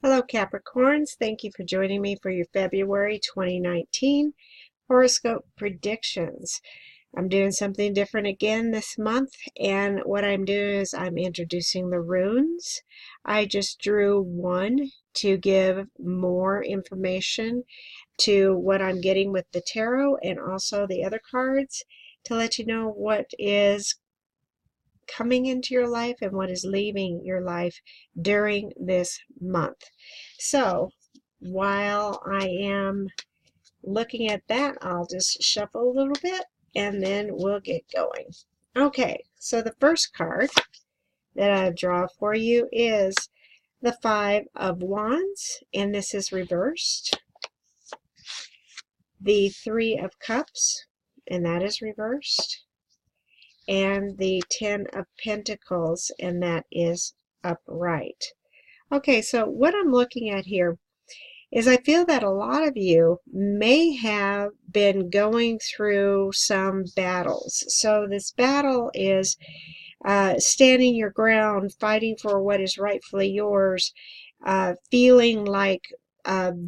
Hello, Capricorns. Thank you for joining me for your February 2019 horoscope predictions. I'm doing something different again this month, and what I'm doing is I'm introducing the runes. I just drew one to give more information to what I'm getting with the tarot and also the other cards to let you know what is coming into your life and what is leaving your life during this month. So while I am looking at that, I'll just shuffle a little bit and then we'll get going. Okay, so the first card that I draw for you is the Five of Wands, and this is reversed. The Three of Cups, and that is reversed. And the Ten of Pentacles, and that is upright. Okay, so what I'm looking at here is I feel that a lot of you may have been going through some battles. So this battle is standing your ground, fighting for what is rightfully yours, feeling like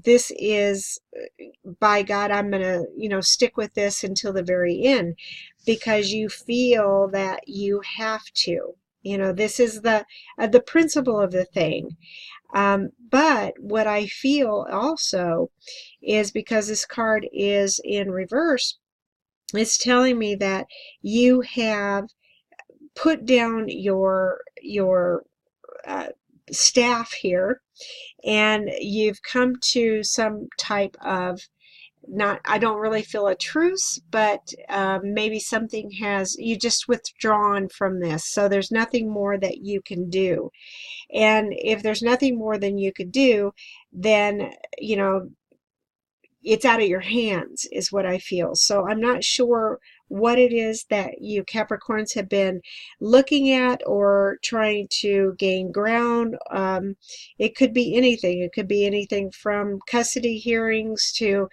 this is, by God, I'm going to, stick with this until the very end, because you feel that you have to. This is the principle of the thing. But what I feel also is, because this card is in reverse, it's telling me that you have put down your staff here, and you've come to some type of, I don't really feel a truce, but maybe something you just withdrawn from this. So there's nothing more that you can do. And if there's nothing more than you could do, then, it's out of your hands, is what I feel. So I'm not sure what it is that you Capricorns have been looking at or trying to gain ground. It could be anything. It could be anything from custody hearings to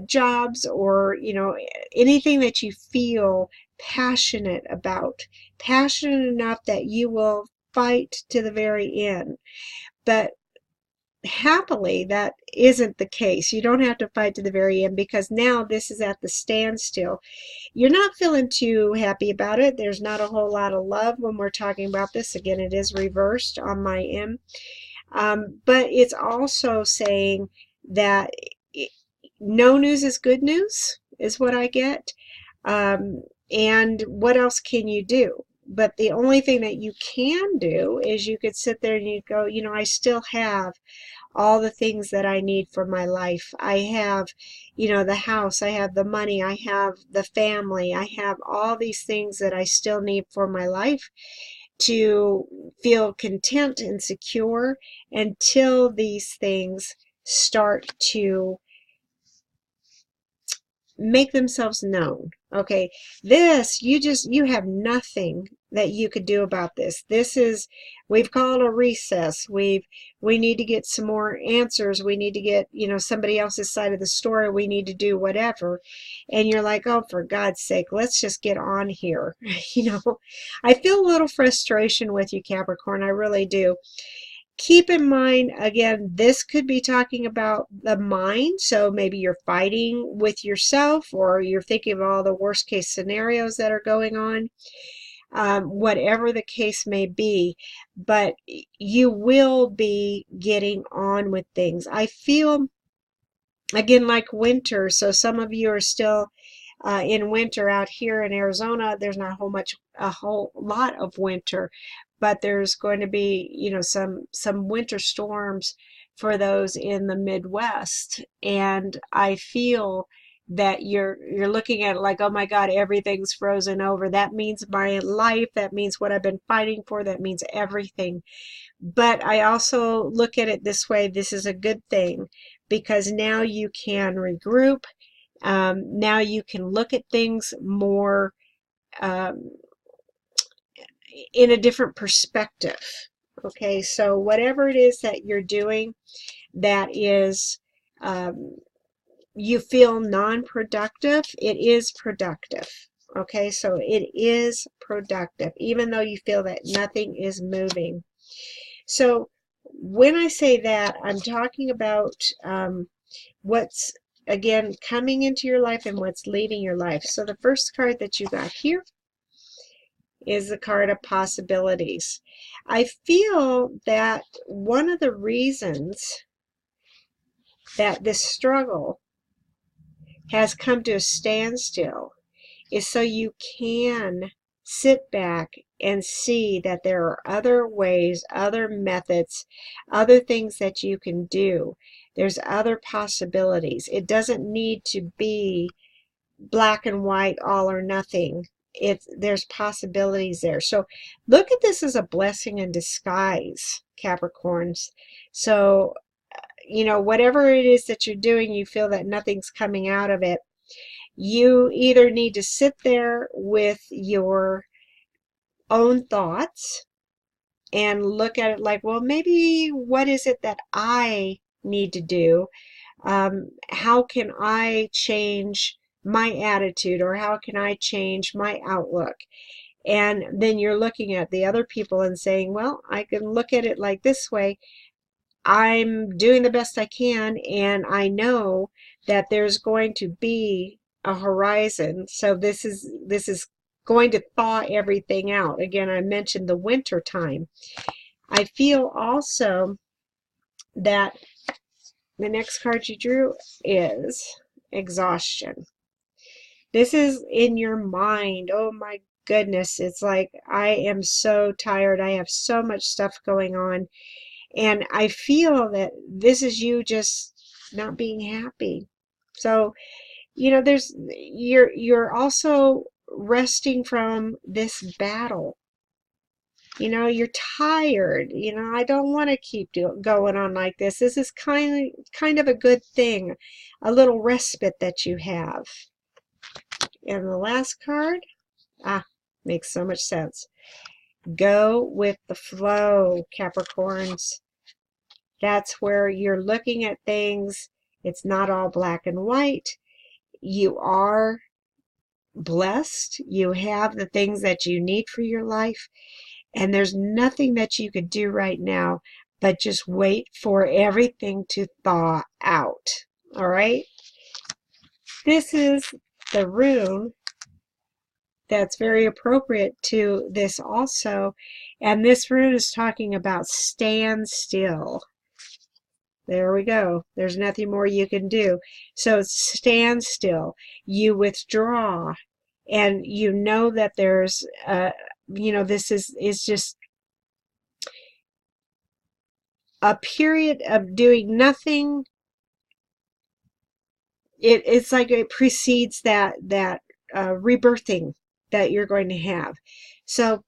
jobs, or anything that you feel passionate about, passionate enough that you will fight to the very end. But happily, that isn't the case. You don't have to fight to the very end, because now this is at the standstill. You're not feeling too happy about it. There's not a whole lot of love when we're talking about this. Again, it is reversed on my end. But it's also saying that no news is good news, is what I get. And what else can you do? But the only thing that you can do is you could sit there and you go, I still have all the things that I need for my life. I have, the house, I have the money, I have the family, I have all these things that I still need for my life to feel content and secure until these things start to make themselves known. Okay, this, you have nothing that you could do about this. This is, we've called a recess. We need to get some more answers. We need to get, somebody else's side of the story. We need to do whatever. And you're like, oh, for God's sake, let's just get on here. I feel a little frustration with you, Capricorn. I really do. Keep in mind, again, this could be talking about the mind. So maybe you're fighting with yourself, or you're thinking of all the worst case scenarios that are going on. Whatever the case may be, but you will be getting on with things. I feel, again, like winter. So some of you are still in winter out here in Arizona. There's not a whole lot of winter, but there's going to be, some winter storms for those in the Midwest. And I feel that you're looking at it like, oh my God, everything's frozen over. That means my life. That means what I've been fighting for. That means everything. But I also look at it this way. This is a good thing, because now you can regroup. Now you can look at things more in a different perspective. Okay, so whatever it is that you're doing that is, you feel non-productive, it is productive. Okay, so it is productive, even though you feel that nothing is moving. So when I say that, I'm talking about what's, again, coming into your life and what's leaving your life. So the first card that you got here is the card of possibilities. I feel that one of the reasons that this struggle has come to a standstill is so you can sit back and see that there are other ways, other methods, other things that you can do. There's other possibilities. It doesn't need to be black and white, all or nothing. There's possibilities there. So look at this as a blessing in disguise, Capricorns. So, you know, whatever it is that you're doing, you feel that nothing's coming out of it. You either need to sit there with your own thoughts and look at it like, well, maybe what is it that I need to do? How can I change my attitude, or how can I change my outlook? And then you're looking at the other people and saying, well, I can look at it like this way. I'm doing the best I can, and I know that there's going to be a horizon. So this is going to thaw everything out. Again, I mentioned the winter time. I feel also that the next card you drew is exhaustion. This is in your mind. Oh my goodness. It's like, I am so tired. I have so much stuff going on. And I feel that this is you just not being happy. So, you know, you're also resting from this battle. You know, you're tired. You know, I don't want to keep going on like this. This is kind of a good thing, a little respite that you have. And the last card, makes so much sense. Go with the flow, Capricorns. That's where you're looking at things. It's not all black and white. You are blessed. You have the things that you need for your life. And there's nothing that you could do right now but just wait for everything to thaw out. All right? This is the rune that's very appropriate to this also. And this rune is talking about stand still. There we go. There's nothing more you can do. So stand still. You withdraw, and you know that there's, you know, this is just a period of doing nothing. It's like it precedes that rebirthing that you're going to have. So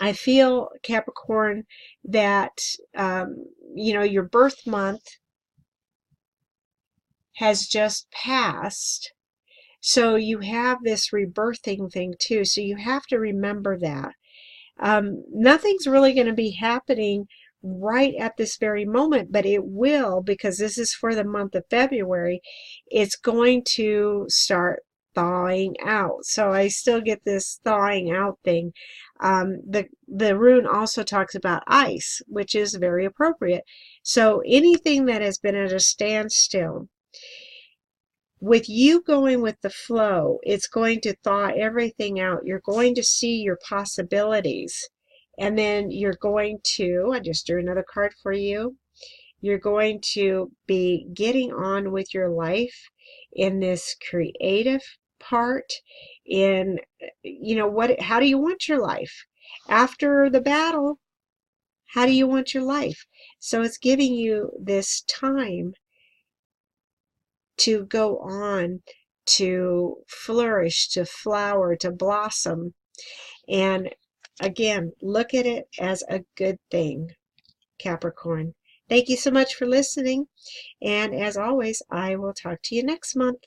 I feel, Capricorn, that you know, your birth month has just passed. So you have this rebirthing thing too. So you have to remember that. Nothing's really going to be happening right at this very moment, but it will, because this is for the month of February. It's going to start thawing out. So I still get this thawing out thing. The rune also talks about ice, which is very appropriate. So anything that has been at a standstill, with you going with the flow, it's going to thaw everything out. You're going to see your possibilities. And then you're going to, I just drew another card for you, you're going to be getting on with your life in this creative part, in, you know, how do you want your life? After the battle, how do you want your life? So it's giving you this time to go on, to flourish, to flower, to blossom. And again, look at it as a good thing, Capricorn. Thank you so much for listening. And as always, I will talk to you next month.